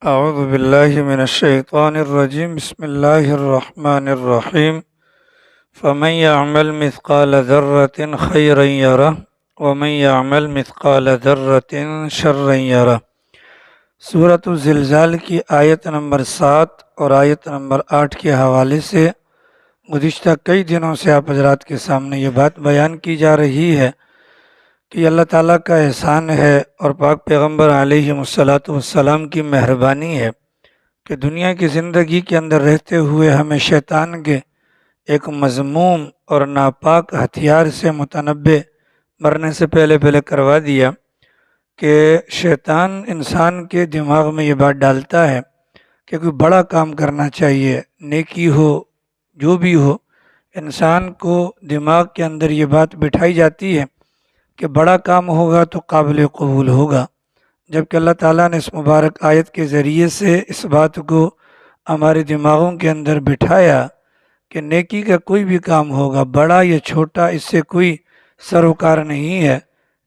اعوذ باللہ من الشیطان الرجیم بسم اللہ الرحمن الرحیم فمن يعمل مثقال ذرة خیرا یرہ ومن يعمل مثقال ذرة شرا یرہ۔ سورۃ الزلزال کی آیت نمبر 7 اور آیت نمبر 8 کے حوالے سے گزشتہ کئی دنوں سے آپ حضرات کے سامنے یہ بات بیان کی جا رہی ہے کہ اللہ تعالیٰ کا احسان ہے اور پاک پیغمبر علیہ السلام کی مہربانی ہے کہ دنیا کی زندگی کے اندر رہتے ہوئے ہمیں شیطان کے ایک مذموم اور ناپاک ہتھیار سے متنبع مرنے سے پہلے کروا دیا کہ شیطان انسان کے دماغ میں یہ بات ڈالتا ہے کہ کوئی بڑا کام کرنا چاہیے، نیکی ہو جو بھی ہو، انسان کو دماغ کے اندر یہ بات بٹھائی جاتی ہے کہ بڑا کام ہوگا تو قابل قبول ہوگا، جبکہ اللہ تعالیٰ نے اس مبارک آیت کے ذریعے سے اس بات کو ہمارے دماغوں کے اندر بٹھایا کہ نیکی کا کوئی بھی کام ہوگا، بڑا یا چھوٹا، اس سے کوئی سروکار نہیں ہے۔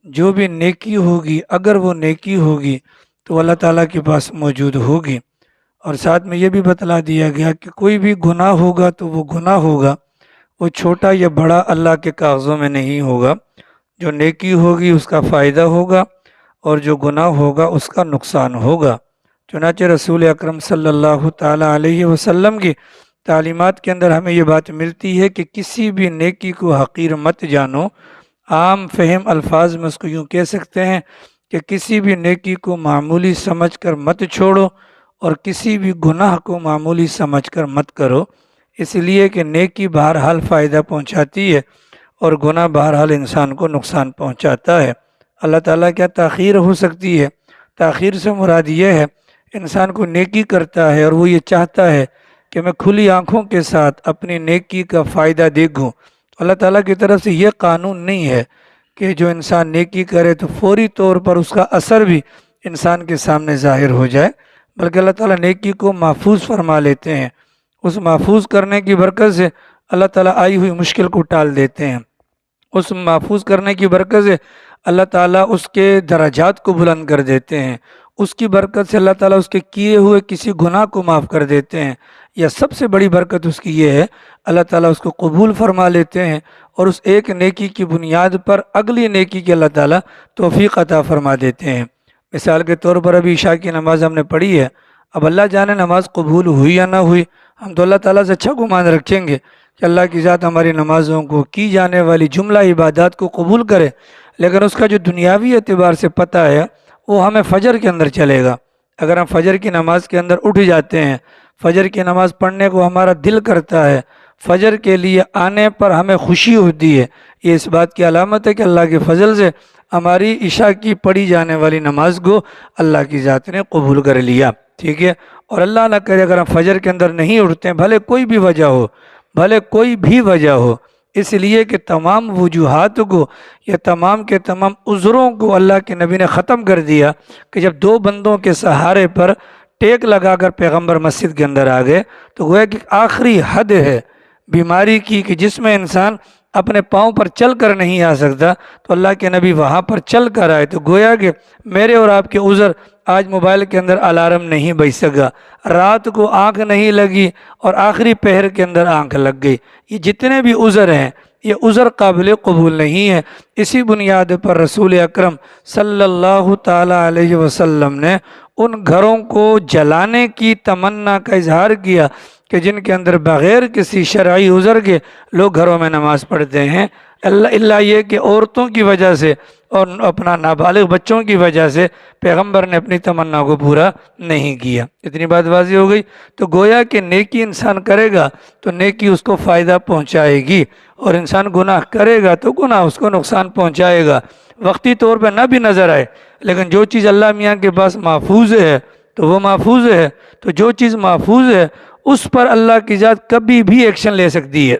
جو بھی نیکی ہوگی، اگر وہ نیکی ہوگی تو اللہ تعالیٰ کے پاس موجود ہوگی، اور ساتھ میں یہ بھی بتلا دیا گیا کہ کوئی بھی گناہ ہوگا تو وہ گناہ ہوگا، وہ چھوٹا یا بڑا اللہ کے کاغذوں میں نہیں ہوگا۔ جو نیکی ہوگی اس کا فائدہ ہوگا اور جو گناہ ہوگا اس کا نقصان ہوگا۔ چنانچہ رسول اکرم صلی اللہ تعالیٰ علیہ وسلم کی تعلیمات کے اندر ہمیں یہ بات ملتی ہے کہ کسی بھی نیکی کو حقیر مت جانو۔ عام فہم الفاظ میں اس کو یوں کہہ سکتے ہیں کہ کسی بھی نیکی کو معمولی سمجھ کر مت چھوڑو اور کسی بھی گناہ کو معمولی سمجھ کر مت کرو، اس لیے کہ نیکی بہرحال فائدہ پہنچاتی ہے اور گناہ بہرحال انسان کو نقصان پہنچاتا ہے۔ اللہ تعالیٰ کیا تاخیر ہو سکتی ہے؟ تاخیر سے مراد یہ ہے انسان کو نیکی کرتا ہے اور وہ یہ چاہتا ہے کہ میں کھلی آنکھوں کے ساتھ اپنی نیکی کا فائدہ دیکھوں۔ اللہ تعالیٰ کی طرف سے یہ قانون نہیں ہے کہ جو انسان نیکی کرے تو فوری طور پر اس کا اثر بھی انسان کے سامنے ظاہر ہو جائے، بلکہ اللہ تعالیٰ نیکی کو محفوظ فرما لیتے ہیں۔ اس محفوظ کرنے کی برکت سے اللہ تعالیٰ آئی ہوئی مشکل کو ٹال دیتے ہیں۔ اس محفوظ کرنے کی برکت سے اللہ تعالیٰ اس کے درجات کو بلند کر دیتے ہیں۔ اس کی برکت سے اللہ تعالیٰ اس کے کیے ہوئے کسی گناہ کو معاف کر دیتے ہیں، یا سب سے بڑی برکت اس کی یہ ہے اللہ تعالیٰ اس کو قبول فرما لیتے ہیں اور اس ایک نیکی کی بنیاد پر اگلی نیکی کی اللہ تعالیٰ توفیق عطا فرما دیتے ہیں۔ مثال کے طور پر ابھی عشاء کی نماز ہم نے پڑھی ہے، اب اللہ جانے نماز قبول ہوئی یا نہ ہوئی، ہم تو اللہ تعالیٰ سے اچھا گمان رکھیں گے کہ اللہ کی ذات ہماری نمازوں کو، کی جانے والی جملہ عبادات کو قبول کرے، لیکن اس کا جو دنیاوی اعتبار سے پتہ ہے وہ ہمیں فجر کے اندر چلے گا۔ اگر ہم فجر کی نماز کے اندر اٹھ جاتے ہیں، فجر کی نماز پڑھنے کو ہمارا دل کرتا ہے، فجر کے لیے آنے پر ہمیں خوشی ہوتی ہے، یہ اس بات کی علامت ہے کہ اللہ کے فضل سے ہماری عشاء کی پڑھی جانے والی نماز کو اللہ کی ذات نے قبول کر لیا، ٹھیک ہے۔ اور اللہ نہ کرے اگر ہم فجر کے اندر نہیں اٹھتے ہیں، بھلے کوئی بھی وجہ ہو، بھلے کوئی بھی وجہ ہو، اس لیے کہ تمام وجوہات کو یا تمام کے تمام عذروں کو اللہ کے نبی نے ختم کر دیا کہ جب دو بندوں کے سہارے پر ٹیک لگا کر پیغمبر مسجد کے اندر آ گئے تو گویا کہ آخری حد ہے بیماری کی کہ جس میں انسان اپنے پاؤں پر چل کر نہیں آ سکتا، تو اللہ کے نبی وہاں پر چل کر آئے، تو گویا کہ میرے اور آپ کے عذر، آج موبائل کے اندر الارم نہیں بج سکا، رات کو آنکھ نہیں لگی اور آخری پہر کے اندر آنکھ لگ گئی، یہ جتنے بھی عذر ہیں یہ عذر قابل قبول نہیں ہے۔ اسی بنیاد پر رسول اکرم صلی اللہ تعالیٰ علیہ وسلم نے ان گھروں کو جلانے کی تمنا کا اظہار کیا کہ جن کے اندر بغیر کسی شرعی عذر کے لوگ گھروں میں نماز پڑھتے ہیں، اللہ یہ کہ عورتوں کی وجہ سے اور اپنا نابالغ بچوں کی وجہ سے پیغمبر نے اپنی تمنا کو پورا نہیں کیا۔ اتنی بات واضح ہو گئی۔ تو گویا کہ نیکی انسان کرے گا تو نیکی اس کو فائدہ پہنچائے گی، اور انسان گناہ کرے گا تو گناہ اس کو نقصان پہنچائے گا، وقتی طور پہ نہ بھی نظر آئے، لیکن جو چیز اللہ میاں کے پاس محفوظ ہے تو وہ محفوظ ہے، تو جو چیز محفوظ ہے اس پر اللہ کی ذات کبھی بھی ایکشن لے سکتی ہے،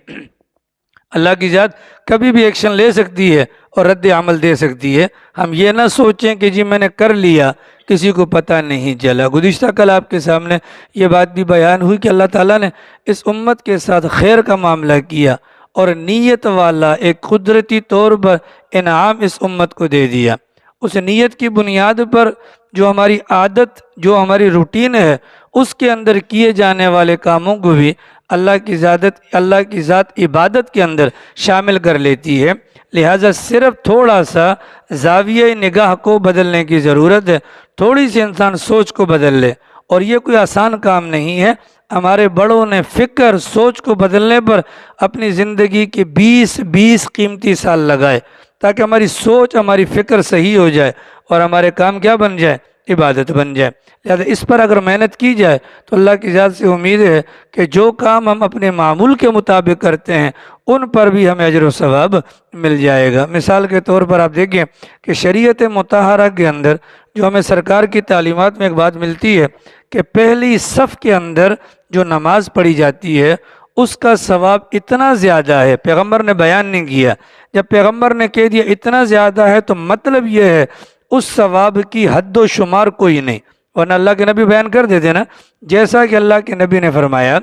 اللہ کی ذات کبھی بھی ایکشن لے سکتی ہے اور رد عمل دے سکتی ہے۔ ہم یہ نہ سوچیں کہ جی میں نے کر لیا، کسی کو پتہ نہیں چلا۔ گزشتہ کل آپ کے سامنے یہ بات بھی بیان ہوئی کہ اللہ تعالیٰ نے اس امت کے ساتھ خیر کا معاملہ کیا اور نیت والا ایک قدرتی طور پر انعام اس امت کو دے دیا۔ اس نیت کی بنیاد پر جو ہماری عادت، جو ہماری روٹین ہے، اس کے اندر کیے جانے والے کاموں کو بھی اللہ کی ذات عبادت کے اندر شامل کر لیتی ہے۔ لہٰذا صرف تھوڑا سا زاویہ نگاہ کو بدلنے کی ضرورت ہے، تھوڑی سی انسان سوچ کو بدل لے، اور یہ کوئی آسان کام نہیں ہے۔ ہمارے بڑوں نے فکر سوچ کو بدلنے پر اپنی زندگی کے 20 قیمتی سال لگائے، تاکہ ہماری سوچ، ہماری فکر صحیح ہو جائے اور ہمارے کام کیا بن جائے؟ عبادت بن جائے۔ لہٰذا اس پر اگر محنت کی جائے تو اللہ کی ذات سے امید ہے کہ جو کام ہم اپنے معمول کے مطابق کرتے ہیں ان پر بھی ہمیں اجر و ثواب مل جائے گا۔ مثال کے طور پر آپ دیکھیں کہ شریعت مطہرہ کے اندر جو ہمیں سرکار کی تعلیمات میں ایک بات ملتی ہے کہ پہلی صف کے اندر جو نماز پڑھی جاتی ہے اس کا ثواب اتنا زیادہ ہے، پیغمبر نے بیان نہیں کیا، جب پیغمبر نے کہہ دیا اتنا زیادہ ہے تو مطلب یہ ہے اس ثواب کی حد و شمار کوئی نہیں، ورنہ اللہ کے نبی بیان کر دیتے نا، جیسا کہ اللہ کے نبی نے فرمایا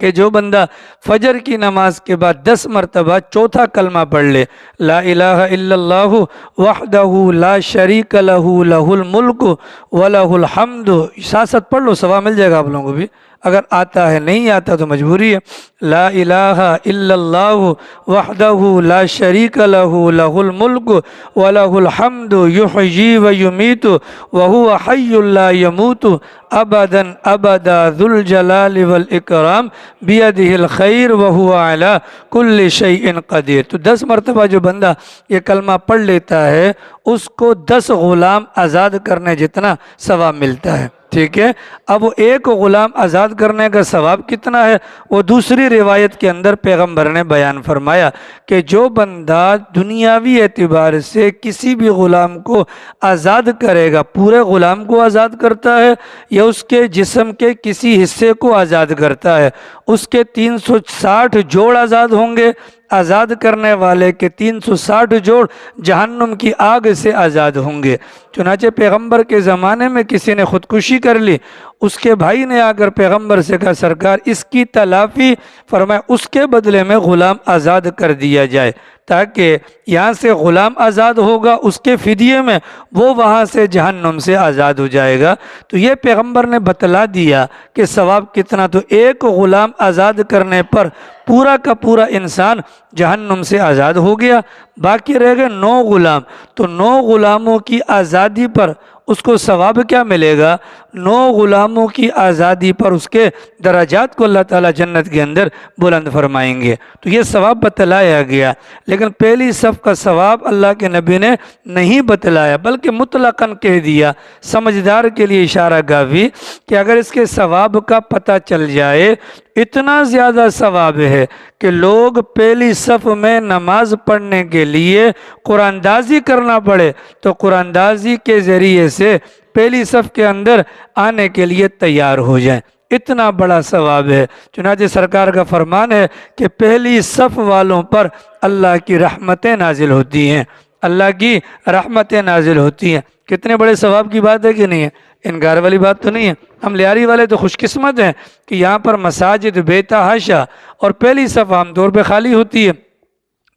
کہ جو بندہ فجر کی نماز کے بعد 10 مرتبہ چوتھا کلمہ پڑھ لے، لا الہ الا اللہ وحدہ لا شریک لہ لہ الملک ولہ الحمد، ساتھ ساتھ پڑھ لو، ثواب مل جائے گا آپ لوگوں کو بھی، اگر آتا ہے، نہیں آتا تو مجبوری ہے۔ لا الہ الا اللہ وحدہ لا شریک لہ لہ الملک ولہ الحمد یحیی و یمیت وہو حی لا یموت ابدا ابدا ذو الجلال والاکرام بیدہ الخیر وہو علی کل شیء قدیر۔ تو 10 مرتبہ جو بندہ یہ کلمہ پڑھ لیتا ہے اس کو 10 غلام آزاد کرنے جتنا ثواب ملتا ہے، ٹھیک ہے۔ اب وہ ایک غلام آزاد کرنے کا ثواب کتنا ہے وہ دوسری روایت کے اندر پیغمبر نے بیان فرمایا کہ جو بندہ دنیاوی اعتبار سے کسی بھی غلام کو آزاد کرے گا، پورے غلام کو آزاد کرتا ہے یا اس کے جسم کے کسی حصے کو آزاد کرتا ہے، اس کے 360 جوڑ آزاد ہوں گے، آزاد کرنے والے کے 360 جوڑ جہنم کی آگ سے آزاد ہوں گے۔ چنانچہ پیغمبر کے زمانے میں کسی نے خودکشی کر لی، اس کے بھائی نے آ کر پیغمبر سے کہا سرکار اس کی تلافی، فرمایا اس کے بدلے میں غلام آزاد کر دیا جائے، تاکہ یہاں سے غلام آزاد ہوگا، اس کے فدیے میں وہ وہاں سے جہنم سے آزاد ہو جائے گا۔ تو یہ پیغمبر نے بتلا دیا کہ ثواب کتنا، تو ایک غلام آزاد کرنے پر پورا کا پورا انسان جہنم سے آزاد ہو گیا، باقی رہ گئے 9 غلام، تو 9 غلاموں کی آزادی پر اس کو ثواب کیا ملے گا؟ 9 غلاموں کی آزادی پر اس کے درجات کو اللہ تعالیٰ جنت کے اندر بلند فرمائیں گے۔ تو یہ ثواب بتلایا گیا، لیکن پہلی صف کا ثواب اللہ کے نبی نے نہیں بتلایا بلکہ مطلقاً کہہ دیا۔ سمجھدار کے لیے اشارہ کافی کہ اگر اس کے ثواب کا پتہ چل جائے، اتنا زیادہ ثواب ہے کہ لوگ پہلی صف میں نماز پڑھنے کے لیے قرآن اندازی کرنا پڑے تو قرآن اندازی کے ذریعے سے پہلی صف کے اندر آنے کے لیے تیار ہو جائیں، اتنا بڑا ثواب ہے۔ چنانچہ سرکار کا فرمان ہے کہ پہلی صف والوں پر اللہ کی رحمتیں نازل ہوتی ہیں، اللہ کی رحمتیں نازل ہوتی ہیں۔ کتنے بڑے ثواب کی بات ہے کہ نہیں ہے؟ انکار والی بات تو نہیں ہے۔ ہم لیاری والے تو خوش قسمت ہیں کہ یہاں پر مساجد بے تحاشا اور پہلی صف عام طور پہ خالی ہوتی ہے،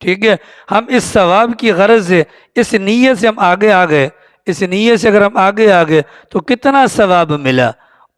ٹھیک ہے۔ ہم اس ثواب کی غرض سے، اس نیت سے ہم آگے آ گئے، اس نیت سے اگر ہم آگے آ گئے تو کتنا ثواب ملا،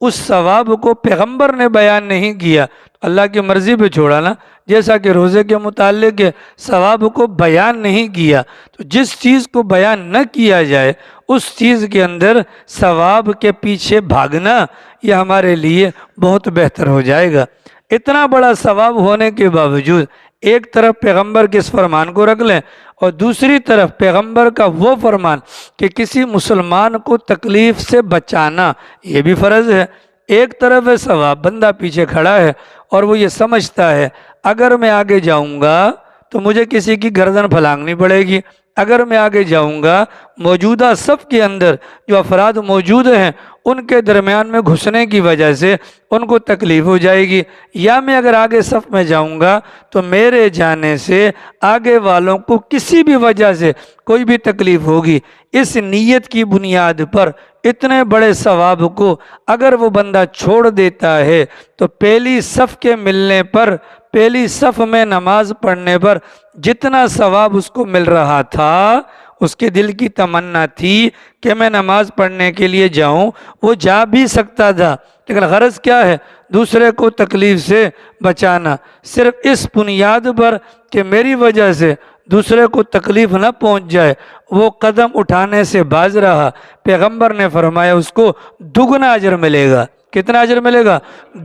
اس ثواب کو پیغمبر نے بیان نہیں کیا، اللہ کی مرضی پہ چھوڑا نا، جیسا کہ روزے کے متعلق ثواب کو بیان نہیں کیا، تو جس چیز کو بیان نہ کیا جائے اس چیز کے اندر ثواب کے پیچھے بھاگنا یہ ہمارے لیے بہت بہتر ہو جائے گا۔ اتنا بڑا ثواب ہونے کے باوجود ایک طرف پیغمبر کے اس فرمان کو رکھ لیں اور دوسری طرف پیغمبر کا وہ فرمان کہ کسی مسلمان کو تکلیف سے بچانا یہ بھی فرض ہے۔ ایک طرف ہے ثواب، بندہ پیچھے کھڑا ہے اور وہ یہ سمجھتا ہے اگر میں آگے جاؤں گا تو مجھے کسی کی گردن پھلانگنی پڑے گی، اگر میں آگے جاؤں گا موجودہ صف کے اندر جو افراد موجود ہیں ان کے درمیان میں گھسنے کی وجہ سے ان کو تکلیف ہو جائے گی، یا میں اگر آگے صف میں جاؤں گا تو میرے جانے سے آگے والوں کو کسی بھی وجہ سے کوئی بھی تکلیف ہوگی۔ اس نیت کی بنیاد پر اتنے بڑے ثواب کو اگر وہ بندہ چھوڑ دیتا ہے تو پہلی صف کے ملنے پر، پہلی صف میں نماز پڑھنے پر جتنا ثواب اس کو مل رہا تھا اس کے دل کی تمنا تھی کہ میں نماز پڑھنے کے لیے جاؤں، وہ جا بھی سکتا تھا، لیکن غرض کیا ہے؟ دوسرے کو تکلیف سے بچانا۔ صرف اس بنیاد پر کہ میری وجہ سے دوسرے کو تکلیف نہ پہنچ جائے، وہ قدم اٹھانے سے باز رہا۔ پیغمبر نے فرمایا اس کو دگنا اجر ملے گا۔ کتنا اجر ملے گا؟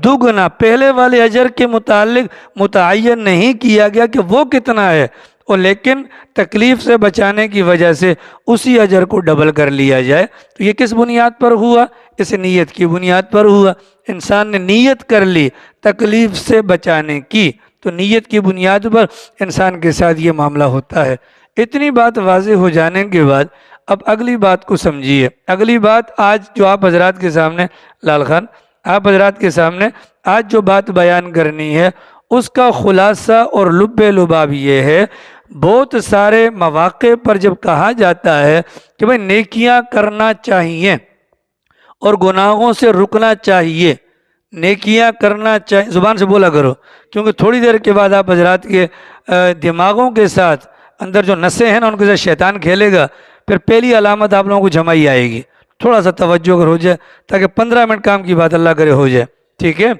دگنا۔ پہلے والے اجر کے متعلق متعین نہیں کیا گیا کہ وہ کتنا ہے، اور لیکن تکلیف سے بچانے کی وجہ سے اسی اجر کو ڈبل کر لیا جائے۔ تو یہ کس بنیاد پر ہوا؟ اس نیت کی بنیاد پر ہوا۔ انسان نے نیت کر لی تکلیف سے بچانے کی، تو نیت کی بنیاد پر انسان کے ساتھ یہ معاملہ ہوتا ہے۔ اتنی بات واضح ہو جانے کے بعد اب اگلی بات کو سمجھیے۔ اگلی بات آج جو آپ حضرات کے سامنے، لال خان، آپ حضرات کے سامنے آج جو بات بیان کرنی ہے اس کا خلاصہ اور لب لباب یہ ہے، بہت سارے مواقع پر جب کہا جاتا ہے کہ بھئی نیکیاں کرنا چاہیے اور گناہوں سے رکنا چاہیے، نیکیاں کرنا چاہیے، زبان سے بولا کرو، کیونکہ تھوڑی دیر کے بعد آپ حضرات کے دماغوں کے ساتھ اندر جو نسیں ہیں نا ان کے ساتھ شیطان کھیلے گا، پھر پہلی علامت آپ لوگوں کو جمائی آئے گی۔ تھوڑا سا توجہ اگر ہو جائے تاکہ 15 منٹ کام کی بات اللہ کرے ہو جائے، ٹھیک ہے؟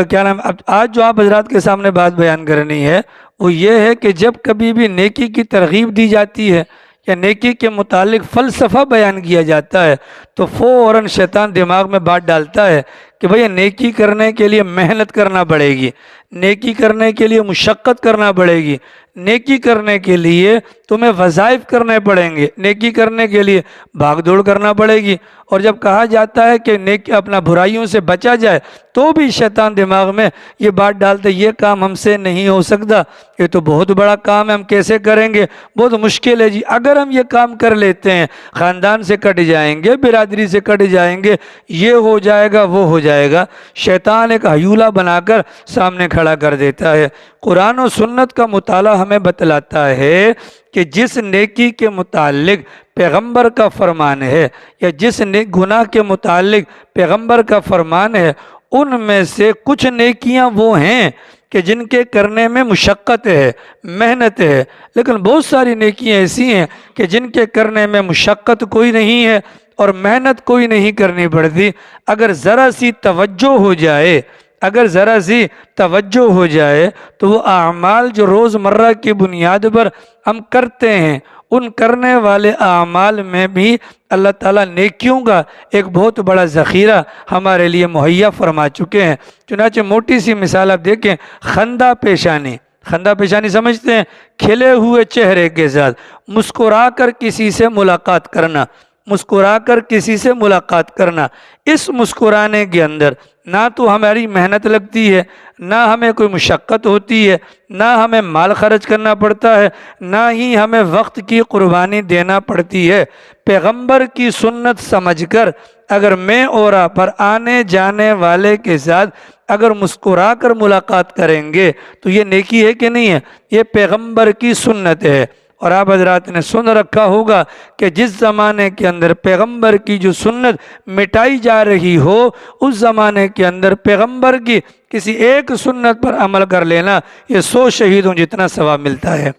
کیا نام، آج جو آپ حضرات کے سامنے بات بیان کرنی ہے وہ یہ ہے کہ جب کبھی بھی نیکی کی ترغیب دی جاتی ہے یا نیکی کے متعلق فلسفہ بیان کیا جاتا ہے تو فوراً شیطان دماغ میں بات ڈالتا ہے کہ بھئی نیکی کرنے کے لیے محنت کرنا پڑے گی، نیکی کرنے کے لیے مشقت کرنا پڑے گی، نیکی کرنے کے لیے تمہیں وظائف کرنے پڑیں گے، نیکی کرنے کے لیے بھاگ دوڑ کرنا پڑے گی۔ اور جب کہا جاتا ہے کہ نیکی اپنا برائیوں سے بچا جائے تو بھی شیطان دماغ میں یہ بات ڈالتے، یہ کام ہم سے نہیں ہو سکتا، یہ تو بہت بڑا کام ہے، ہم کیسے کریں گے، بہت مشکل ہے جی، اگر ہم یہ کام کر لیتے ہیں خاندان سے کٹ جائیں گے، برادری سے کٹ جائیں گے، یہ ہو جائے گا، وہ ہو جائے گا۔ شیطان ایک ہیولہ بنا کر سامنے کھڑا کر دیتا ہے۔ قرآن و سنت کا مطالعہ ہمیں بتلاتا ہے کہ جس نیکی کے متعلق پیغمبر کا فرمان ہے یا جس گناہ کے متعلق پیغمبر کا فرمان ہے، ان میں سے کچھ نیکیاں وہ ہیں کہ جن کے کرنے میں مشقت ہے، محنت ہے، لیکن بہت ساری نیکیاں ایسی ہیں کہ جن کے کرنے میں مشقت کوئی نہیں ہے اور محنت کوئی نہیں کرنی پڑتی۔ اگر ذرا سی توجہ ہو جائے، اگر ذرا سی توجہ ہو جائے تو وہ اعمال جو روز مرہ کی بنیاد پر ہم کرتے ہیں، ان کرنے والے اعمال میں بھی اللہ تعالیٰ نیکیوں کا ایک بہت بڑا ذخیرہ ہمارے لیے مہیا فرما چکے ہیں۔ چنانچہ موٹی سی مثال آپ دیکھیں، خندہ پیشانی، خندہ پیشانی سمجھتے ہیں؟ کھلے ہوئے چہرے کے ساتھ مسکرا کر کسی سے ملاقات کرنا، مسکرا کر کسی سے ملاقات کرنا۔ اس مسکرانے کے اندر نہ تو ہماری محنت لگتی ہے، نہ ہمیں کوئی مشقت ہوتی ہے، نہ ہمیں مال خرچ کرنا پڑتا ہے، نہ ہی ہمیں وقت کی قربانی دینا پڑتی ہے۔ پیغمبر کی سنت سمجھ کر اگر میں اور آپ پر آنے جانے والے کے ساتھ اگر مسکرا کر ملاقات کریں گے تو یہ نیکی ہے کہ نہیں ہے؟ یہ پیغمبر کی سنت ہے۔ اور آپ حضرات نے سن رکھا ہوگا کہ جس زمانے کے اندر پیغمبر کی جو سنت مٹائی جا رہی ہو، اس زمانے کے اندر پیغمبر کی کسی ایک سنت پر عمل کر لینا یہ 100 شہیدوں جتنا ثواب ملتا ہے۔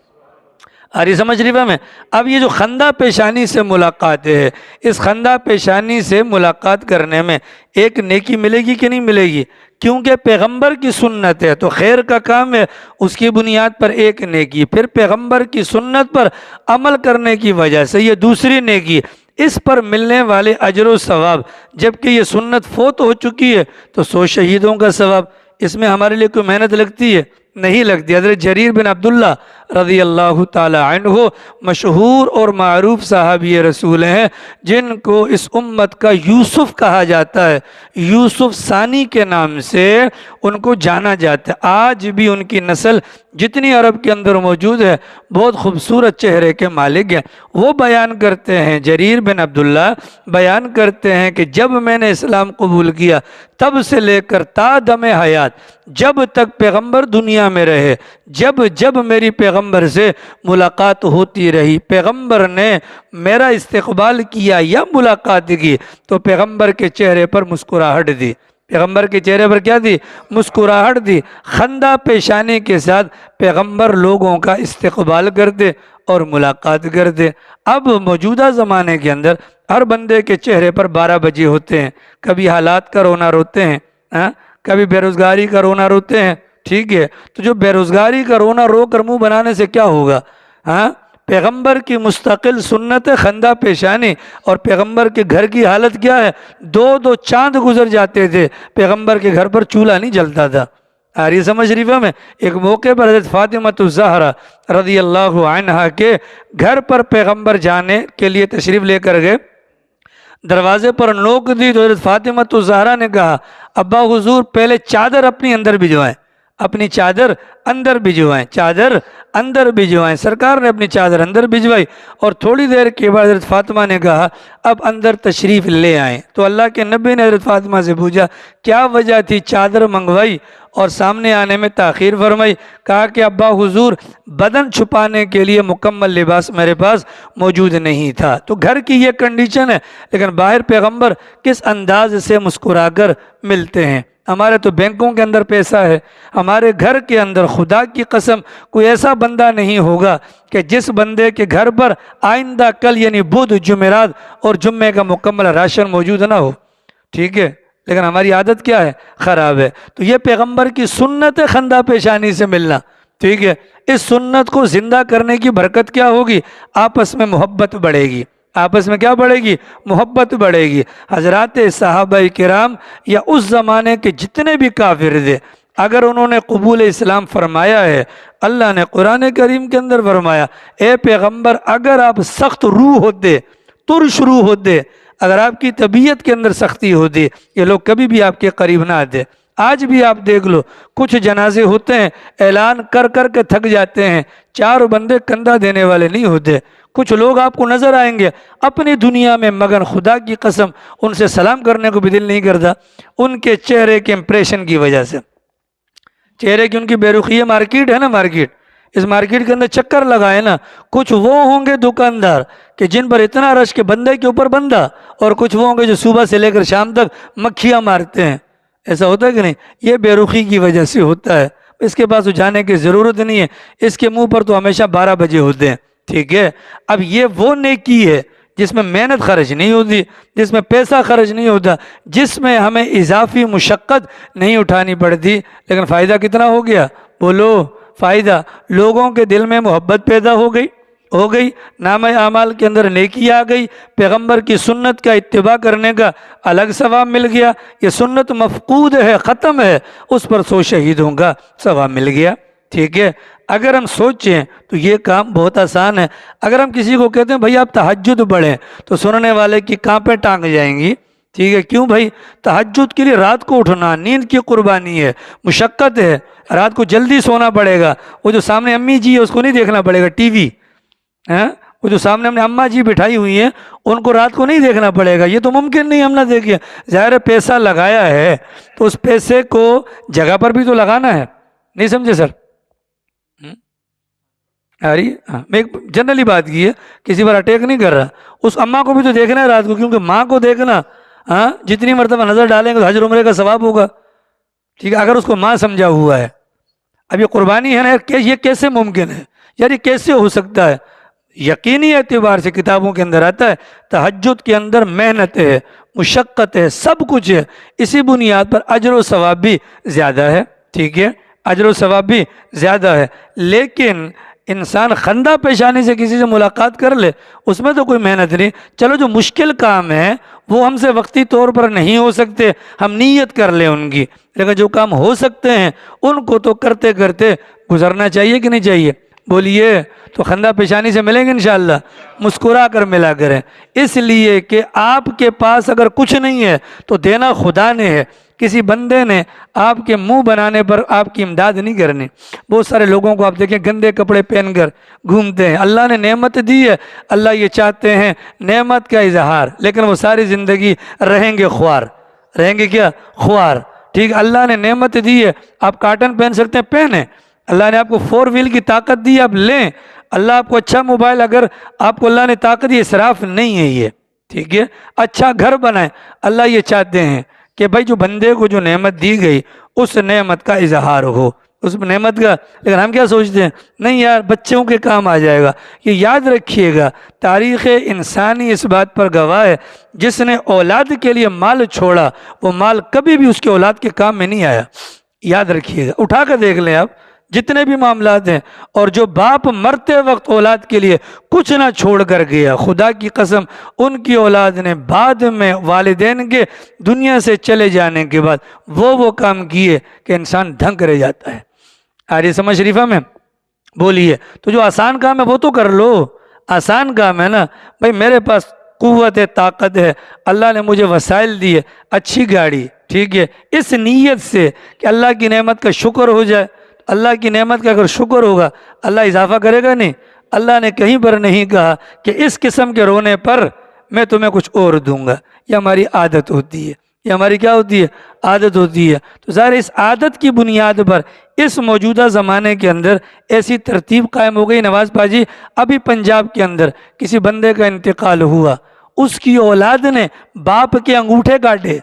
آ رہی سمجھ رہی میں؟ اب یہ جو خندہ پیشانی سے ملاقات ہے، اس خندہ پیشانی سے ملاقات کرنے میں ایک نیکی ملے گی کہ نہیں ملے گی؟ کیونکہ پیغمبر کی سنت ہے تو خیر کا کام ہے، اس کی بنیاد پر ایک نیکی، پھر پیغمبر کی سنت پر عمل کرنے کی وجہ سے یہ دوسری نیکی، اس پر ملنے والے اجر و ثواب، جبکہ یہ سنت فوت ہو چکی ہے تو 100 شہیدوں کا ثواب۔ اس میں ہمارے لیے کوئی محنت لگتی ہے؟ نہیں لگتی۔ حضرت جریر بن عبداللہ رضی اللہ تعالی عنہ مشہور اور معروف صحابی رسول ہیں، جن کو اس امت کا یوسف کہا جاتا ہے، یوسف ثانی کے نام سے ان کو جانا جاتا ہے۔ آج بھی ان کی نسل جتنی عرب کے اندر موجود ہے بہت خوبصورت چہرے کے مالک ہیں۔ وہ بیان کرتے ہیں، جریر بن عبداللہ بیان کرتے ہیں کہ جب میں نے اسلام قبول کیا تب سے لے کر تا دم حیات، جب تک پیغمبر دنیا میں رہے، جب میری پیغمبر سے ملاقات ہوتی رہی، پیغمبر نے میرا استقبال کیا یا ملاقات کی تو پیغمبر کے چہرے پر مسکراہٹ دی، پیغمبر کے چہرے پر کیا تھی؟ مسکراہٹ تھی۔ خندہ پیشانی کے ساتھ پیغمبر لوگوں کا استقبال کرتے اور ملاقات کرتے۔ اب موجودہ زمانے کے اندر ہر بندے کے چہرے پر 12 بجے ہوتے ہیں، کبھی حالات کا رونا روتے ہیں، کبھی بے روزگاری کا رونا روتے ہیں، ٹھیک ہے؟ تو جو بے روزگاری کا رونا رو کر منہ بنانے سے کیا ہوگا؟ پیغمبر کی مستقل سنت خندہ پیشانی، اور پیغمبر کے گھر کی حالت کیا ہے؟ 2 چاند گزر جاتے تھے، پیغمبر کے گھر پر چولہا نہیں جلتا تھا۔ آ رہی سمجھ شریفہ میں؟ ایک موقع پر حضرت فاطمۃ الزہرا رضی اللہ عنہا کے گھر پر پیغمبر جانے کے لیے تشریف لے کر گئے، دروازے پر نوک دی تو حضرت فاطمۃ الزہرا نے کہا ابا حضور پہلے چادر اپنی اندر بھجوائیں، اپنی چادر اندر بھجوائیں، چادر اندر بھجوائیں۔ سرکار نے اپنی چادر اندر بھجوائی اور تھوڑی دیر کے بعد حضرت فاطمہ نے کہا اب اندر تشریف لے آئیں۔ تو اللہ کے نبی نے حضرت فاطمہ سے پوچھا کیا وجہ تھی؟ چادر منگوائی اور سامنے آنے میں تاخیر فرمائی۔ کہا کہ ابا حضور بدن چھپانے کے لیے مکمل لباس میرے پاس موجود نہیں تھا۔ تو گھر کی یہ کنڈیشن ہے، لیکن باہر پیغمبر کس انداز سے مسکرا کر ملتے ہیں۔ ہمارے تو بینکوں کے اندر پیسہ ہے، ہمارے گھر کے اندر خدا کی قسم کوئی ایسا بندہ نہیں ہوگا کہ جس بندے کے گھر پر آئندہ کل یعنی بدھ، جمعرات اور جمعے کا مکمل راشن موجود نہ ہو، ٹھیک ہے؟ لیکن ہماری عادت کیا ہے؟ خراب ہے۔ تو یہ پیغمبر کی سنت ہے خندہ پیشانی سے ملنا، ٹھیک ہے؟ اس سنت کو زندہ کرنے کی برکت کیا ہوگی؟ آپس میں محبت بڑھے گی، آپس میں کیا بڑھے گی؟ محبت بڑھے گی۔ حضرات صحابہ کرام یا اس زمانے کے جتنے بھی کافر تھے، اگر انہوں نے قبول اسلام فرمایا ہے، اللہ نے قرآن کریم کے اندر فرمایا اے پیغمبر اگر آپ سخت روح ہوتے، ترش روح ہوتے، اگر آپ کی طبیعت کے اندر سختی ہوتی، یہ لوگ کبھی بھی آپ کے قریب نہ آتے۔ آج بھی آپ دیکھ لو کچھ جنازے ہوتے ہیں اعلان کر کر کے تھک جاتے ہیں، 4 بندے کندھا دینے والے نہیں ہوتے۔ کچھ لوگ آپ کو نظر آئیں گے اپنی دنیا میں، مگر خدا کی قسم ان سے سلام کرنے کو بھی دل نہیں کرتا، ان کے چہرے کے امپریشن کی وجہ سے، چہرے کی ان کی بے رخی ہے۔ مارکیٹ ہے نا، مارکیٹ، اس مارکیٹ کے اندر چکر لگائے نا، کچھ وہ ہوں گے دکاندار کہ جن پر اتنا رش کہ بندے کے اوپر بندہ، اور کچھ وہ ہوں گے جو صبح سے لے کر شام تک مکھیاں مارتے ہیں۔ ایسا ہوتا ہے کہ نہیں؟ یہ بے رخی کی وجہ سے ہوتا ہے۔ اس کے پاس جانے کی ضرورت نہیں ہے، اس کے منہ پر تو ہمیشہ 12 بجے ہوتے ہیں، ٹھیک ہے؟ اب یہ وہ نیکی ہے جس میں محنت خرچ نہیں ہوتی، جس میں پیسہ خرچ نہیں ہوتا، جس میں ہمیں اضافی مشقت نہیں اٹھانی پڑتی، لیکن فائدہ کتنا ہو گیا؟ بولو فائدہ۔ لوگوں کے دل میں محبت پیدا ہو گئی، نامہ اعمال کے اندر نیکی آ گئی، پیغمبر کی سنت کا اتباع کرنے کا الگ ثواب مل گیا۔ یہ سنت مفقود ہے، ختم ہے، اس پر 100 شہیدوں کا ثواب مل گیا، ٹھیک ہے؟ اگر ہم سوچیں تو یہ کام بہت آسان ہے۔ اگر ہم کسی کو کہتے ہیں بھائی آپ تہجد پڑھیں، تو سننے والے کی کانپیں ٹانگ جائیں گی، ٹھیک ہے؟ کیوں بھائی؟ تہجد کے لیے رات کو اٹھنا نیند کی قربانی ہے، مشقت ہے، رات کو جلدی سونا پڑے گا۔ وہ جو سامنے امی جی ہے اس کو نہیں دیکھنا پڑے گا ٹی وی، وہ جو سامنے ہم نے اماں جی بٹھائی ہوئی ہیں ان کو رات کو نہیں دیکھنا پڑے گا، یہ تو ممکن نہیں ہم نہ دیکھیں۔ ظاہر پیسہ لگایا ہے تو اس پیسے کو جگہ پر بھی تو لگانا ہے، نہیں سمجھے سر؟ ہاں، میں ایک جنرلی بات کی ہے، کسی پر اٹیک نہیں کر رہا۔ اس اماں کو بھی تو دیکھنا ہے رات کو، کیونکہ ماں کو دیکھنا، جتنی مرتبہ نظر ڈالیں گے تو حج عمرے کا ثواب ہوگا، ٹھیک ہے؟ اگر اس کو ماں سمجھا ہوا ہے۔ اب یہ قربانی ہے نا، یہ کیسے ممکن ہے یار؟ یہ کیسے ہو سکتا ہے؟ یقینی اعتبار سے کتابوں کے اندر آتا ہے تہجد کے اندر محنت ہے، مشقت ہے، سب کچھ ہے، اسی بنیاد پر اجر و ثواب بھی زیادہ ہے، ٹھیک ہے؟ اجر و ثواب بھی زیادہ ہے۔ لیکن انسان خندہ پیشانی سے کسی سے ملاقات کر لے، اس میں تو کوئی محنت نہیں۔ چلو جو مشکل کام ہے وہ ہم سے وقتی طور پر نہیں ہو سکتے، ہم نیت کر لیں ان کی، لیکن جو کام ہو سکتے ہیں ان کو تو کرتے کرتے گزرنا چاہیے کہ نہیں چاہیے؟ بولیے۔ تو خندہ پیشانی سے ملیں گے انشاءاللہ، مسکرا کر ملا کریں، اس لیے کہ آپ کے پاس اگر کچھ نہیں ہے تو دینا خدا نے ہے، کسی بندے نے آپ کے منہ بنانے پر آپ کی امداد نہیں کرنی۔ بہت سارے لوگوں کو آپ دیکھیں گندے کپڑے پہن کر گھومتے ہیں، اللہ نے نعمت دی ہے، اللہ یہ چاہتے ہیں نعمت کا اظہار، لیکن وہ ساری زندگی رہیں گے خوار، رہیں گے کیا؟ خوار، ٹھیک؟ اللہ نے نعمت دی ہے، آپ کاٹن پہن سکتے ہیں پہنیں، اللہ نے آپ کو 4 وہیل کی طاقت دی ہے آپ لیں، اللہ آپ کو اچھا موبائل، اگر آپ کو اللہ نے طاقت دی، اسراف نہیں ہے یہ، ٹھیک ہے؟ اچھا گھر بنائیں، اللہ یہ چاہتے ہیں کہ بھائی جو بندے کو جو نعمت دی گئی اس نعمت کا اظہار ہو اس نعمت کا. لیکن ہم کیا سوچتے ہیں, نہیں یار بچوں کے کام آ جائے گا. یہ یاد رکھیے گا, تاریخ انسانی اس بات پر گواہ ہے, جس نے اولاد کے لیے مال چھوڑا وہ مال کبھی بھی اس کے اولاد کے کام میں نہیں آیا. یاد رکھیے گا, اٹھا کر دیکھ لیں آپ جتنے بھی معاملات ہیں. اور جو باپ مرتے وقت اولاد کے لیے کچھ نہ چھوڑ کر گیا, خدا کی قسم ان کی اولاد نے بعد میں والدین کے دنیا سے چلے جانے کے بعد وہ کام کیے کہ انسان دھنک رہ جاتا ہے. آ رہی سمجھ شریفہ میں؟ بولیے. تو جو آسان کام ہے وہ تو کر لو, آسان کام ہے نا بھائی. میرے پاس قوت ہے, طاقت ہے, اللہ نے مجھے وسائل دیے, اچھی گاڑی, ٹھیک ہے, اس نیت سے کہ اللہ کی نعمت کا شکر ہو جائے. اللہ کی نعمت کا اگر شکر ہوگا اللہ اضافہ کرے گا نہیں. اللہ نے کہیں پر نہیں کہا کہ اس قسم کے رونے پر میں تمہیں کچھ اور دوں گا. یہ ہماری عادت ہوتی ہے, یہ ہماری کیا ہوتی ہے, عادت ہوتی ہے. تو ظاہر اس عادت کی بنیاد پر اس موجودہ زمانے کے اندر ایسی ترتیب قائم ہو گئی. نواز پاجی, ابھی پنجاب کے اندر کسی بندے کا انتقال ہوا, اس کی اولاد نے باپ کے انگوٹھے کاٹے,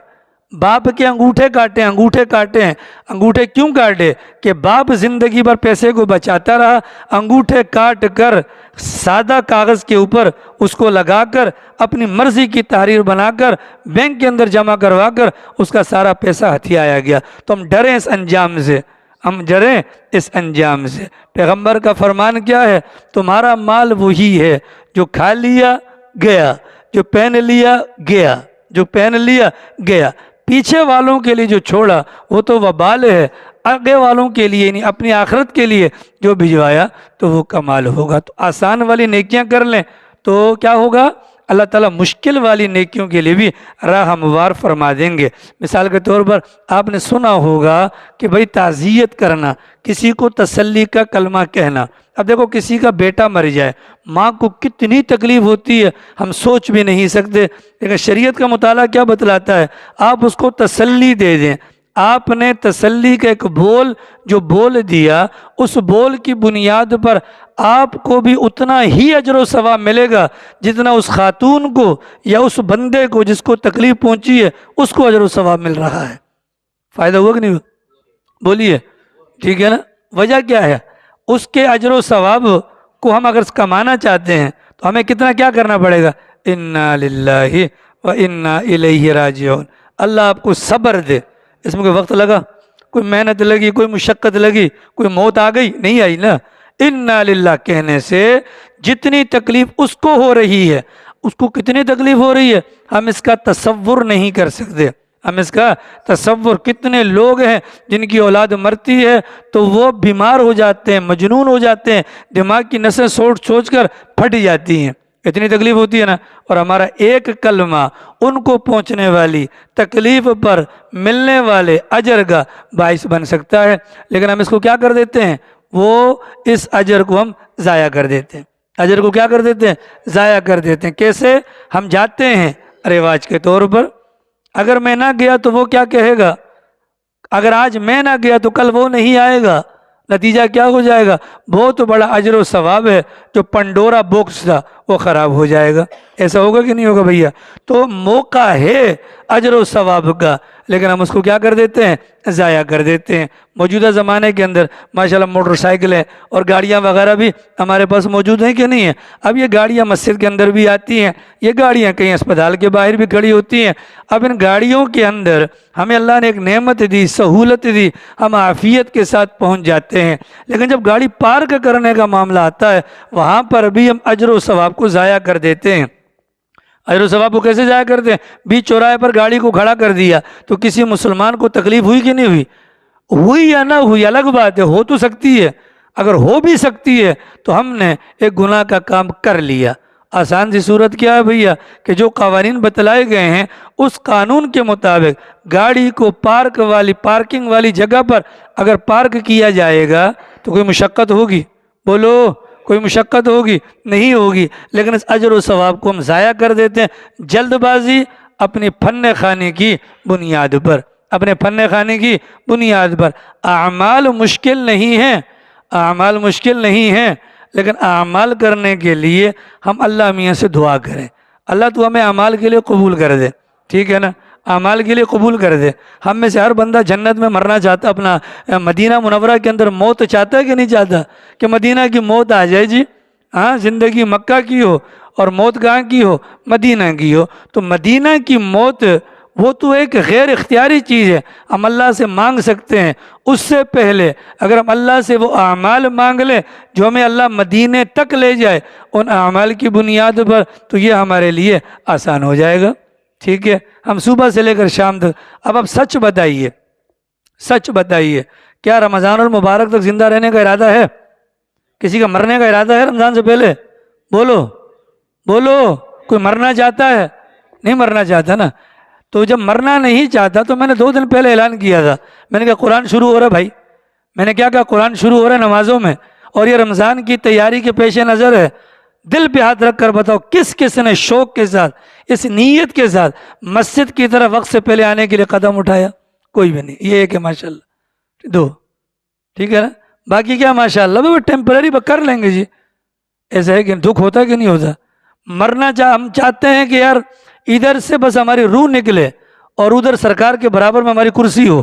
باپ کے انگوٹھے کاٹے, انگوٹھے کاٹے ہیں. انگوٹھے کیوں کاٹے؟ کہ باپ زندگی بھر پیسے کو بچاتا رہا, انگوٹھے کاٹ کر سادہ کاغذ کے اوپر اس کو لگا کر اپنی مرضی کی تحریر بنا کر بینک کے اندر جمع کروا کر اس کا سارا پیسہ ہتھیایا گیا. تو ہم ڈریں اس انجام سے, ہم ڈریں اس انجام سے. پیغمبر کا فرمان کیا ہے؟ تمہارا مال وہی ہے جو کھا لیا گیا, جو پہن لیا گیا, جو پہن لیا گیا. پیچھے والوں کے لیے جو چھوڑا وہ تو وبال ہے, آگے والوں کے لیے نہیں, اپنی آخرت کے لیے جو بھجوایا تو وہ کمال ہوگا. تو آسان والی نیکیاں کر لیں تو کیا ہوگا, اللہ تعالیٰ مشکل والی نیکیوں کے لیے بھی راہ ہموار فرما دیں گے. مثال کے طور پر آپ نے سنا ہوگا کہ بھئی تعزیت کرنا, کسی کو تسلی کا کلمہ کہنا. اب دیکھو کسی کا بیٹا مر جائے, ماں کو کتنی تکلیف ہوتی ہے ہم سوچ بھی نہیں سکتے. لیکن شریعت کا مطالعہ کیا بتلاتا ہے؟ آپ اس کو تسلی دے دیں. آپ نے تسلی کا ایک بول جو بول دیا, اس بول کی بنیاد پر آپ کو بھی اتنا ہی اجر و ثواب ملے گا جتنا اس خاتون کو یا اس بندے کو جس کو تکلیف پہنچی ہے اس کو اجر و ثواب مل رہا ہے. فائدہ ہوا کہ نہیں ہوا؟ بولیے. ٹھیک ہے نا. وجہ کیا ہے؟ اس کے اجر و ثواب کو ہم اگر کمانا چاہتے ہیں تو ہمیں کتنا کیا کرنا پڑے گا؟ انا للہ و انا الیہ راجعون. اللہ آپ کو صبر دے. اس میں کوئی وقت لگا, کوئی محنت لگی, کوئی مشقت لگی, کوئی موت آ گئی؟ نہیں آئی نا. انا للہ کہنے سے جتنی تکلیف اس کو ہو رہی ہے, اس کو کتنی تکلیف ہو رہی ہے ہم اس کا تصور نہیں کر سکتے. ہم اس کا تصور, کتنے لوگ ہیں جن کی اولاد مرتی ہے تو وہ بیمار ہو جاتے ہیں, مجنون ہو جاتے ہیں, دماغ کی نسیں سوچ کر پھٹ جاتی ہیں, اتنی تکلیف ہوتی ہے نا. اور ہمارا ایک کلمہ ان کو پہنچنے والی تکلیف پر ملنے والے اجر کا باعث بن سکتا ہے. لیکن ہم اس کو کیا کر دیتے ہیں, وہ اس اجر کو ہم ضائع کر دیتے ہیں. اجر کو کیا کر دیتے ہیں؟ ضائع کر دیتے ہیں. کیسے؟ ہم جاتے ہیں رواج کے طور پر, اگر میں نہ گیا تو وہ کیا کہے گا, اگر آج میں نہ گیا تو کل وہ نہیں آئے گا. نتیجہ کیا ہو جائے گا؟ بہت بڑا اجر و ثواب ہے جو پنڈورا باکس تھا وہ خراب ہو جائے گا. ایسا ہوگا کہ نہیں ہوگا بھیا؟ تو موقع ہے اجر و ثواب کا, لیکن ہم اس کو کیا کر دیتے ہیں؟ ضائع کر دیتے ہیں. موجودہ زمانے کے اندر ماشاءاللہ موٹر سائیکلیں اور گاڑیاں وغیرہ بھی ہمارے پاس موجود ہیں کہ نہیں ہیں؟ اب یہ گاڑیاں مسجد کے اندر بھی آتی ہیں, یہ گاڑیاں کہیں اسپتال کے باہر بھی کھڑی ہوتی ہیں. اب ان گاڑیوں کے اندر ہمیں اللہ نے ایک نعمت دی, سہولت دی, ہم عافیت کے ساتھ پہنچ جاتے ہیں. لیکن جب گاڑی پارک کرنے کا معاملہ آتا ہے وہاں پر بھی ہم اجر و ثواب کو ضائع کر دیتے ہیں. اجر و ثواب کو کیسے ضائع کرتے ہیں؟ بیچ چوراہے پر گاڑی کو کھڑا کر دیا تو کسی مسلمان کو تکلیف ہوئی کہ نہیں ہوئی؟ ہوئی یا نہ ہوئی الگ بات ہے, ہو تو سکتی ہے. اگر ہو بھی سکتی ہے تو ہم نے ایک گناہ کا کام کر لیا. آسان سی صورت کیا ہے بھیا کہ جو قوانین بتلائے گئے ہیں اس قانون کے مطابق گاڑی کو پارکنگ والی جگہ پر اگر پارک کیا جائے گا تو کوئی مشقت ہوگی؟ بولو, کوئی مشقت ہوگی؟ نہیں ہوگی. لیکن اس اجر و ثواب کو ہم ضائع کر دیتے ہیں. جلد بازی اپنی فن خانے کی بنیاد پر, اپنے فن خانے کی بنیاد پر. اعمال مشکل نہیں ہیں, اعمال مشکل نہیں ہیں, لیکن اعمال کرنے کے لیے ہم اللہ میاں سے دعا کریں, اللہ تو ہمیں اعمال کے لیے قبول کر دے. ٹھیک ہے نا؟ اعمال کے لیے قبول کر دے۔ ہم میں سے ہر بندہ جنت میں مرنا چاہتا، اپنا مدینہ منورہ کے اندر موت چاہتا ہے کہ نہیں چاہتا کہ مدینہ کی موت آ جائے جی؟ ہاں، زندگی مکہ کی ہو اور موت کہاں کی ہو؟ مدینہ کی ہو۔ تو مدینہ کی موت وہ تو ایک غیر اختیاری چیز ہے، ہم اللہ سے مانگ سکتے ہیں۔ اس سے پہلے اگر ہم اللہ سے وہ اعمال مانگ لیں جو ہمیں اللہ مدینے تک لے جائے ان اعمال کی بنیاد پر، تو یہ ہمارے لیے آسان ہو جائے گا۔ ٹھیک ہے، ہم صبح سے لے کر شام تک۔ اب سچ بتائیے، سچ بتائیے، کیا رمضان المبارک تک زندہ رہنے کا ارادہ ہے؟ کسی کا مرنے کا ارادہ ہے رمضان سے پہلے؟ بولو بولو، کوئی مرنا چاہتا ہے؟ نہیں مرنا چاہتا نا۔ تو جب مرنا نہیں چاہتا تو میں نے 2 دن پہلے اعلان کیا تھا، میں نے کہا قرآن شروع ہو رہا ہے بھائی، میں نے کیا کہا؟ قرآن شروع ہو رہا ہے نمازوں میں، اور یہ رمضان کی تیاری کے پیش نظر ہے۔ دل پہ ہاتھ رکھ کر بتاؤ کس کس نے شوق کے ساتھ، اس نیت کے ساتھ مسجد کی طرف وقت سے پہلے آنے کے لیے قدم اٹھایا؟ کوئی بھی نہیں۔ یہ ایک ہے ماشاءاللہ، 2، ٹھیک ہے نا؟ باقی کیا ماشاءاللہ وہ ٹیمپرری کر لیں گے جی۔ ایسا ہے کہ دکھ ہوتا ہے کہ نہیں ہوتا؟ مرنا ہم چاہتے ہیں کہ یار ادھر سے بس ہماری روح نکلے اور ادھر سرکار کے برابر میں ہماری کرسی ہو،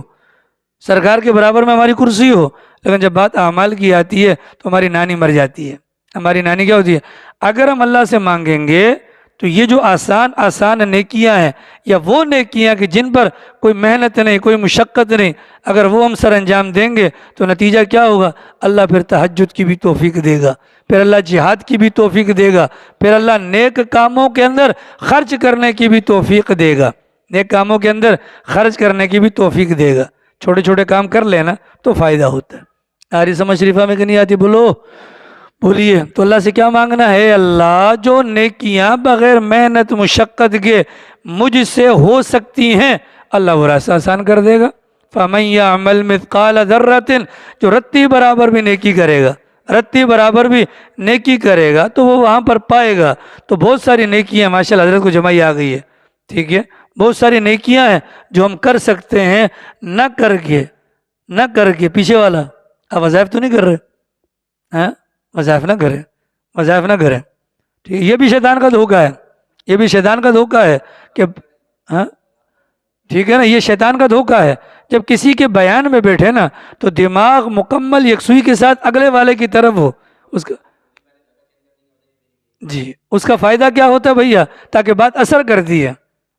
سرکار کے برابر میں ہماری کرسی ہو۔ لیکن جب بات اعمال کی آتی ہے تو ہماری نانی مر جاتی ہے۔ ہماری نانی کیا ہوتی ہے؟ اگر ہم اللہ سے مانگیں گے تو یہ جو آسان نیکیاں ہیں، یا وہ نیکیاں کہ جن پر کوئی محنت نہیں، کوئی مشقت نہیں، اگر وہ ہم سر انجام دیں گے تو نتیجہ کیا ہوگا؟ اللہ پھر تہجد کی بھی توفیق دے گا، پھر اللہ جہاد کی بھی توفیق دے گا، پھر اللہ نیک کاموں کے اندر خرچ کرنے کی بھی توفیق دے گا، نیک کاموں کے اندر خرچ کرنے کی بھی توفیق دے گا۔ چھوٹے چھوٹے کام کر لینا تو فائدہ ہوتا ہے۔ آری سمجھ شریفہ میں کہ نہیں آتی؟ بولو بولیے۔ تو اللہ سے کیا مانگنا ہے؟ اللہ جو نیکیاں بغیر محنت مشقت کے مجھ سے ہو سکتی ہیں، اللہ وہ راستہ آسان کر دے گا۔ فَمَن يَعْمَلْ مِثْقَالَ ذَرَّةٍ، جو رتی برابر بھی نیکی کرے گا، رتی برابر بھی نیکی کرے گا تو وہ وہاں پر پائے گا۔ تو بہت ساری نیکیاں ماشاءاللہ حضرت کو جمائی آ گئی ہے، ٹھیک ہے، بہت ساری نیکیاں ہیں جو ہم کر سکتے ہیں، نہ کر کے پیچھے والا آپ وظائف تو نہیں کر رہے ہیں؟ وظائف نہ کریں، وظائف نہ کریں، ٹھیک ہے؟ یہ بھی شیطان کا دھوکہ ہے، یہ بھی شیطان کا دھوکہ ہے کہ ہاں ٹھیک ہے نا، یہ شیطان کا دھوکہ ہے۔ جب کسی کے بیان میں بیٹھے نا تو دماغ مکمل یکسوئی کے ساتھ اگلے والے کی طرف ہو، اس کا جی اس کا فائدہ کیا ہوتا ہے بھیا؟ تاکہ بات اثر کرتی ہے،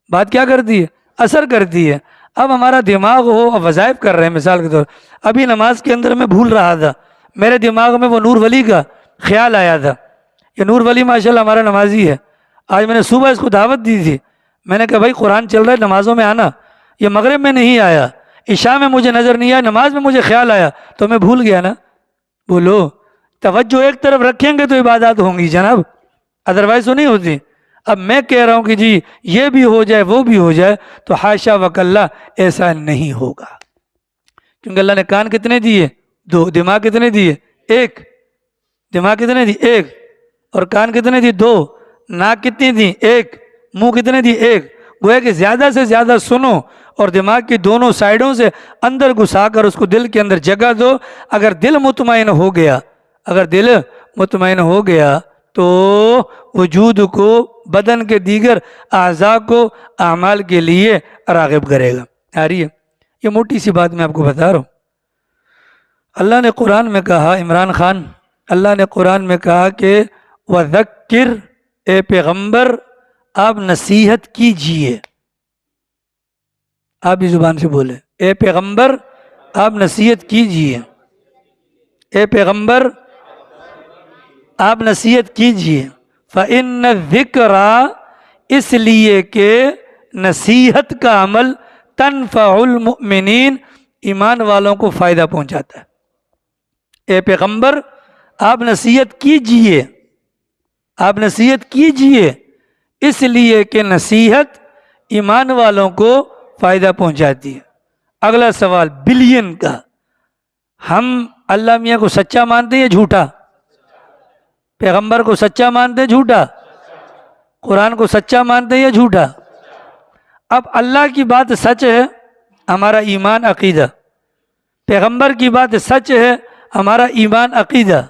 بات کیا کرتی ہے؟ اثر کرتی ہے۔ اب ہمارا دماغ ہو، اب وظائف کر رہے ہیں مثال کے طور، ابھی نماز کے اندر میں بھول رہا تھا، میرے دماغ میں وہ نور ولی کا خیال آیا تھا۔ یہ نور ولی ماشاءاللہ ہمارا نمازی ہے، آج میں نے صبح اس کو دعوت دی تھی، میں نے کہا بھائی قرآن چل رہا ہے نمازوں میں آنا۔ یہ مغرب میں نہیں آیا، عشاء میں مجھے نظر نہیں آیا، نماز میں مجھے خیال آیا تو میں بھول گیا نا۔ بولو، توجہ ایک طرف رکھیں گے تو عبادات ہوں گی جناب، ادروائز تو نہیں ہوتی۔ اب میں کہہ رہا ہوں کہ جی یہ بھی ہو جائے وہ بھی ہو جائے تو حاشا وکلا ایسا نہیں ہوگا، کیونکہ اللہ نے کان کتنے دیے؟ 2، دماغ کتنے دیے؟ 1، دماغ کتنے دی؟ 1، اور کان کتنے دی؟ 2، ناک کتنی دی؟ 1، منہ کتنے دی؟ 1۔ گویا کہ زیادہ سے زیادہ سنو اور دماغ کی دونوں سائڈوں سے اندر گھسا کر اس کو دل کے اندر جگہ دو۔ اگر دل مطمئن ہو گیا، اگر دل مطمئن ہو گیا تو وجود کو، بدن کے دیگر اعضاء کو اعمال کے لیے راغب کرے گا۔ آ رہی ہے؟ یہ موٹی سی بات میں آپ کو بتا رہا ہوں۔ اللہ نے قرآن میں کہا، عمران خان، اللہ نے قرآن میں کہا کہ وَذَكِّرْ، اے پیغمبر آپ نصیحت کیجئے۔ آپ بھی زبان سے بولے، اے پیغمبر آپ نصیحت کیجئے، اے پیغمبر آپ نصیحت کیجئے۔ فَإِنَّ الذِّكْرَ، اس لیے کہ نصیحت کا عمل تنفع المؤمنین، ایمان والوں کو فائدہ پہنچاتا ہے۔ اے پیغمبر آپ نصیحت کیجئے، آپ نصیحت کیجئے، اس لیے کہ نصیحت ایمان والوں کو فائدہ پہنچاتی ہے۔ اگلا سوال بلین کا، ہم اللہ میاں کو سچا مانتے ہیں یا جھوٹا؟ پیغمبر کو سچا مانتے ہیں جھوٹا؟ قرآن کو سچا مانتے ہیں یا جھوٹا؟ اب اللہ کی بات سچ ہے، ہمارا ایمان عقیدہ، پیغمبر کی بات سچ ہے، ہمارا ایمان عقیدہ،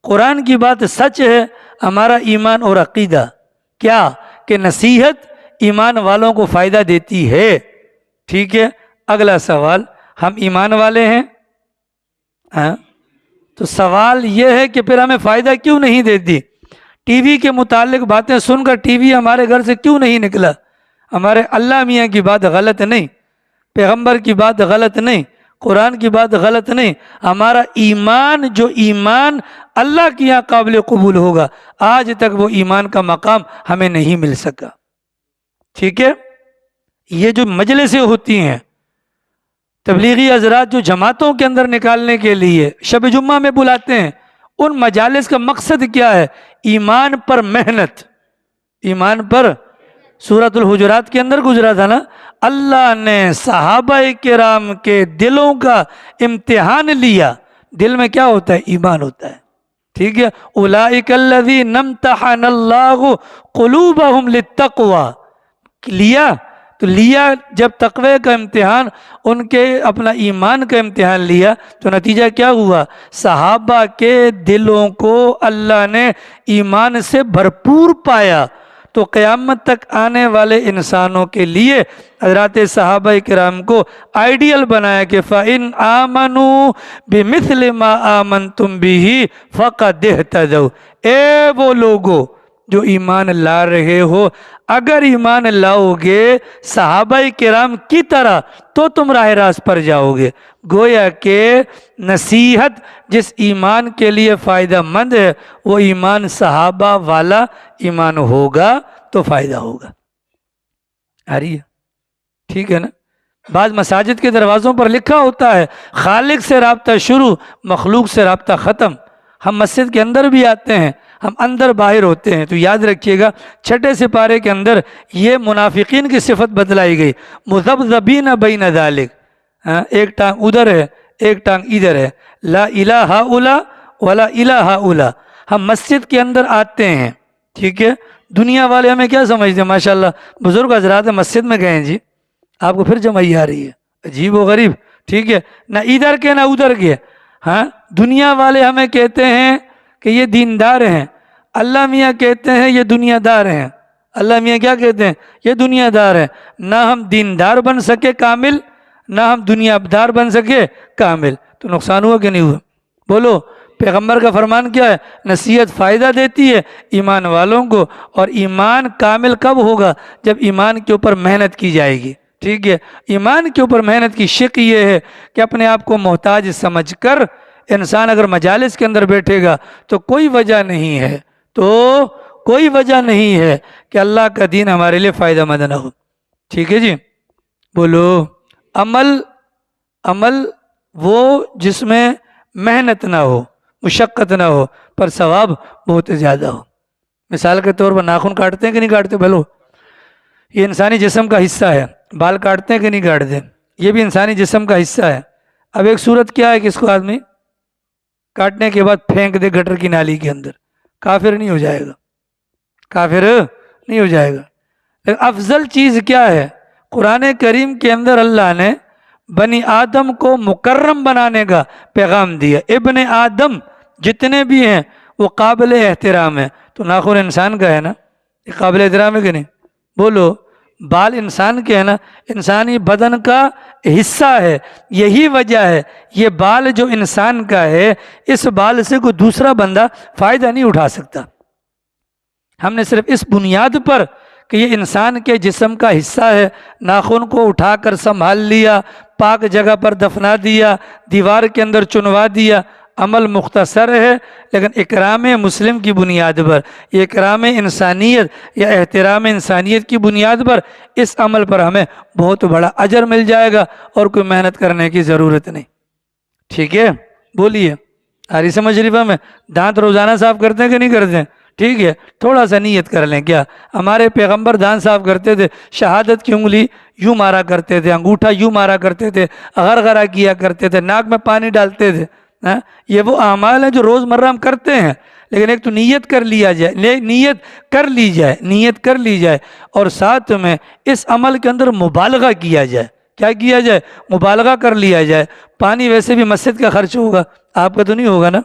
قرآن کی بات سچ ہے، ہمارا ایمان اور عقیدہ۔ کیا کہ نصیحت ایمان والوں کو فائدہ دیتی ہے۔ ٹھیک ہے، اگلا سوال، ہم ایمان والے ہیں؟ تو سوال یہ ہے کہ پھر ہمیں فائدہ کیوں نہیں دیتی؟ ٹی وی کے متعلق باتیں سن کر ٹی وی ہمارے گھر سے کیوں نہیں نکلا؟ ہمارے اللہ میاں کی بات غلط نہیں، پیغمبر کی بات غلط نہیں، قرآن کی بات غلط نہیں، ہمارا ایمان جو ایمان اللہ کے یہاں قابل قبول ہوگا، آج تک وہ ایمان کا مقام ہمیں نہیں مل سکا۔ ٹھیک ہے، یہ جو مجلسیں ہوتی ہیں تبلیغی حضرات جو جماعتوں کے اندر نکالنے کے لیے شب جمعہ میں بلاتے ہیں، ان مجالس کا مقصد کیا ہے؟ ایمان پر محنت، ایمان پر۔ سورۃ الحجرات کے اندر گزرا تھا نا، اللہ نے صحابہ کرام کے دلوں کا امتحان لیا۔ دل میں کیا ہوتا ہے؟ ایمان ہوتا ہے۔ ٹھیک ہے، اولئک الذین امتحن اللہ قلوبہم للتقوی، لیا جب تقوی کا امتحان، ان کے اپنا ایمان کا امتحان لیا تو نتیجہ کیا ہوا؟ صحابہ کے دلوں کو اللہ نے ایمان سے بھرپور پایا۔ تو قیامت تک آنے والے انسانوں کے لیے حضرات صحابہ کرام کو آئیڈیل بنایا کہ فَإِنْ آمَنُوا بِمِثْلِ مَا آمَنْتُمْ بِهِ فَقَدِ اهْتَدَوْا، اے وہ لوگو جو ایمان لا رہے ہو، اگر ایمان لاؤ گے صحابہ کرام کی طرح تو تم راہ راست پر جاؤ گے۔ گویا کہ نصیحت جس ایمان کے لیے فائدہ مند ہے وہ ایمان صحابہ والا ایمان ہوگا تو فائدہ ہوگا۔ آ رہی ہے؟ ٹھیک ہے نا؟ بعض مساجد کے دروازوں پر لکھا ہوتا ہے خالق سے رابطہ شروع، مخلوق سے رابطہ ختم۔ ہم مسجد کے اندر بھی آتے ہیں، ہم اندر باہر ہوتے ہیں، تو یاد رکھیے گا چھٹے سپارے کے اندر یہ منافقین کی صفت بتلائی گئی، مذبذبین بین ذالک، ایک ٹانگ ادھر ہے ایک ٹانگ ادھر ہے، لا الہ ہؤلاء ولا الہ ہؤلاء۔ ہم مسجد کے اندر آتے ہیں، ٹھیک ہے، دنیا والے ہمیں کیا سمجھتے ہیں؟ ماشاءاللہ بزرگ حضرات مسجد میں گئے ہیں جی، آپ کو پھر جمعی آ رہی ہے، عجیب و غریب، ٹھیک ہے، نہ ادھر کے نہ ادھر کے۔ دنیا والے ہمیں کہتے ہیں کہ یہ دیندار ہیں، اللہ میاں کہتے ہیں یہ دنیا دار ہیں۔ اللہ میاں کیا کہتے ہیں؟ یہ دنیا دار ہیں۔ نہ ہم دیندار بن سکے کامل، نہ ہم دنیا دار بن سکے کامل، تو نقصان ہوا کہ نہیں ہوا؟ بولو، پیغمبر کا فرمان کیا ہے؟ نصیحت فائدہ دیتی ہے ایمان والوں کو، اور ایمان کامل کب ہوگا؟ جب ایمان کے اوپر محنت کی جائے گی۔ ٹھیک ہے، ایمان کے اوپر محنت کی شق یہ ہے کہ اپنے آپ کو محتاج سمجھ کر انسان اگر مجالس کے اندر بیٹھے گا تو کوئی وجہ نہیں ہے، کوئی وجہ نہیں ہے کہ اللہ کا دین ہمارے لیے فائدہ مند نہ ہو۔ ٹھیک ہے جی، بولو، عمل وہ جس میں محنت نہ ہو، مشقت نہ ہو، پر ثواب بہت زیادہ ہو۔ مثال کے طور پر ناخن کاٹتے ہیں کہ نہیں کاٹتے؟ بھلو، یہ انسانی جسم کا حصہ ہے، بال کاٹتے ہیں کہ نہیں کاٹتے؟ یہ بھی انسانی جسم کا حصہ ہے۔ اب ایک صورت کیا ہے کہ اس کو آدمی کاٹنے کے بعد پھینک دے گٹر کی نالی کے اندر، کافر نہیں ہو جائے گا؟ کافر نہیں ہو جائے گا۔ لیکن افضل چیز کیا ہے؟ قرآن کریم کے اندر اللہ نے بنی آدم کو مکرم بنانے کا پیغام دیا۔ ابن آدم جتنے بھی ہیں وہ قابل احترام ہیں۔ تو ناخن انسان کا ہے نا، یہ قابل احترام ہے کہ نہیں؟ بولو، بال انسان کے ہے نا، انسانی بدن کا حصہ ہے۔ یہی وجہ ہے یہ بال جو انسان کا ہے، اس بال سے کوئی دوسرا بندہ فائدہ نہیں اٹھا سکتا۔ ہم نے صرف اس بنیاد پر کہ یہ انسان کے جسم کا حصہ ہے، ناخن کو اٹھا کر سنبھال لیا، پاک جگہ پر دفنا دیا، دیوار کے اندر چنوا دیا۔ عمل مختصر ہے لیکن اکرام مسلم کی بنیاد پر، یہ اکرام انسانیت یا احترام انسانیت کی بنیاد پر اس عمل پر ہمیں بہت بڑا اجر مل جائے گا اور کوئی محنت کرنے کی ضرورت نہیں۔ ٹھیک ہے، بولیے، آری سمجھ رہی میں؟ دانت روزانہ صاف کرتے ہیں کہ نہیں کرتے ہیں؟ ٹھیک ہے، تھوڑا سا نیت کر لیں۔ کیا ہمارے پیغمبر دانت صاف کرتے تھے؟ شہادت کی انگلی یوں مارا کرتے تھے، انگوٹھا یوں مارا کرتے تھے، غرغرہ کیا کرتے تھے، ناک میں پانی ڈالتے تھے۔ یہ وہ اعمال ہیں جو روز مرہ ہم کرتے ہیں، لیکن ایک تو نیت کر لیا جائے، نیت کر لی جائے اور ساتھ میں اس عمل کے اندر مبالغہ کیا جائے۔ کیا کیا جائے؟ مبالغہ کر لیا جائے۔ پانی ویسے بھی مسجد کا خرچ ہوگا، آپ کا تو نہیں ہوگا نا؟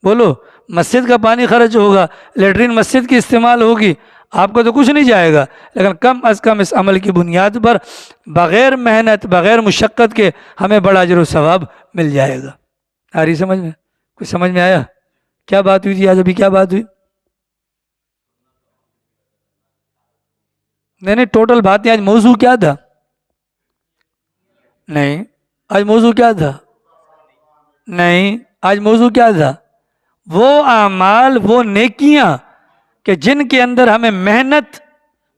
بولو، مسجد کا پانی خرچ ہوگا، لیٹرین مسجد کی استعمال ہوگی، آپ کو تو کچھ نہیں جائے گا، لیکن کم از کم اس عمل کی بنیاد پر بغیر محنت بغیر مشقت کے ہمیں بڑا اجر و ثواب مل جائے گا۔ آ رہی سمجھ میں؟ کچھ سمجھ میں آیا؟ کیا بات ہوئی تھی آج؟ ابھی کیا بات ہوئی؟ نہیں ٹوٹل بات نہیں، آج موضوع کیا تھا؟ نہیں آج موضوع کیا تھا؟ نہیں آج موضوع کیا تھا؟ وہ اعمال، وہ نیکیاں کہ جن کے اندر ہمیں محنت،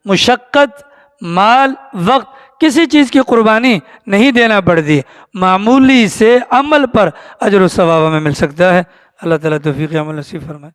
مشقت، مال، وقت، کسی چیز کی قربانی نہیں دینا پڑتی، معمولی سے عمل پر اجر و ثواب ہمیں مل سکتا ہے۔ اللہ تعالیٰ توفیق عمل نصیب فرمائے۔